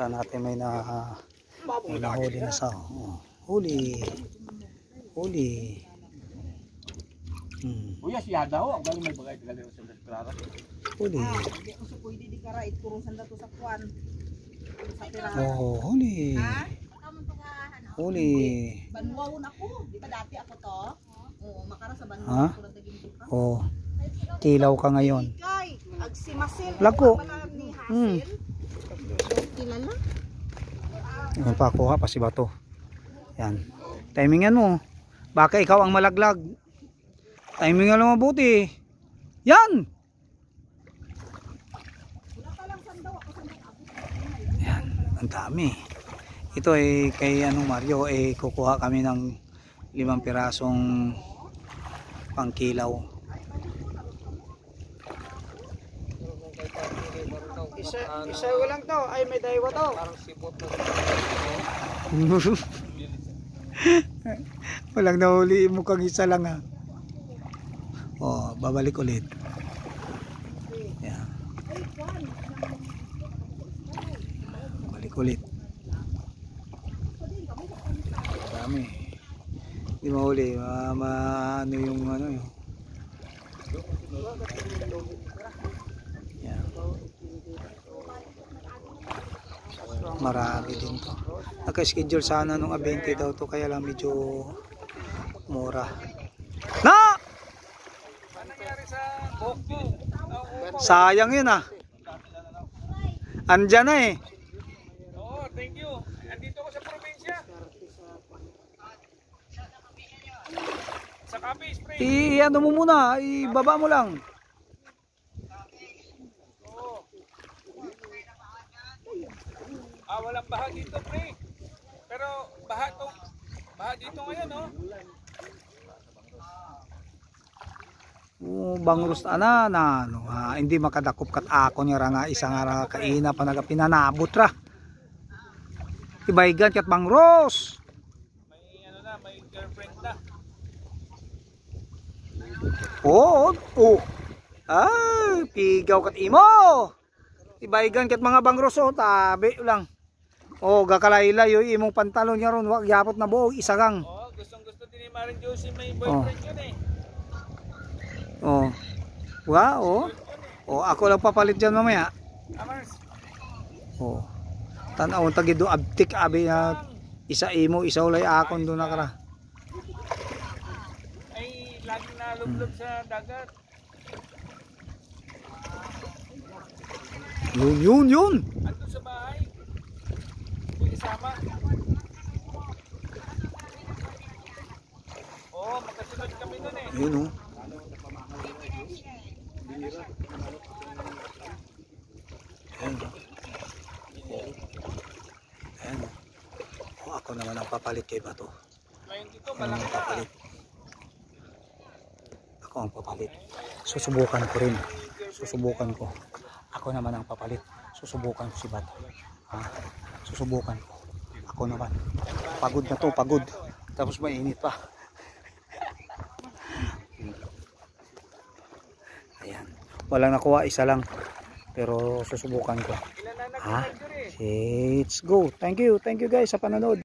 Kita natin may nahuli na sa huli. Uya siya daw, ang galing may bagay tagal sa Clara. Huli. Hindi ko sa pwede di kara ituro sanda to sa kwan. Sa pirahan. Oh, huli. Ha? Huli. Banwaw na ako. Di ba dati ako to? Oo, makara sa banwaw Ha? ako ng daging buka. Oh. Kilaw ka ngayon. Kay, agsimasil. Lako. Wala ni Hasil. Kilala? Yan pa kuha pa si Bato. Yan. Timingan mo. Baka ikaw ang malaglag. Timingan mo mabuti. Yan. Yan. Ang dami. Ito ay kay Mario kukuha kami ng 5 pirasong pangkilaw. Isa lang to. Ay, may daywa to. Parang sipot to. Walang nahuli, mukhang isa lang ha. Oh, babalik ulit. Yan. Balik ulit. Dami. Hindi mahuli, ano yung ano yun. Yan. Marami din to. Naka-schedule sana nung 20 daw to, kaya lang medyo mura. Na! Sayang yun ah. Andyan na eh. Oo, thank you. Andito ko sa probinsya. Sa Cape Spring. I-ano mo muna, ibaba mo lang. Oo. Walang baha dito, pre. Pero baha dito ngayon, no? Bangrus ana na ano, hindi makadakop kat ako niya nga isa nga kaina pa naga pinanabot ra. Ibaygan kat bangros. May ano na, may girlfriend na. Oh. Pigaw kat imo. Ibaygan kat mga bangros tabi lang. Gakalayla yung imong pantalon niya ron, wag yapot na buo isagang. Gustong-gusto din ni Maring Josie may boyfriend yun eh. Wow. Ako lang papalit dyan mamaya. Amars. Tanaw tagi do abtik abi na isa imo isa ulay akon do nakara. Ay laging nalublob sa dagat. Yun. Andun sa bahay. May isama. Magkasunod kami nun eh. Yun Ayan. Ako naman ang papalit kay Bato. Ngayon dito, malaki na. Ako ang papalit. Susubukan ko rin. Ako naman ang papalit. Susubukan ko si Bato. Susubukan ko. Ako naman. Pagod na to, pagod. Tapos mainit pa. Ayan. Walang nakuha, isa lang. Pero susubukan ko. Let's go. Thank you guys sa panonood.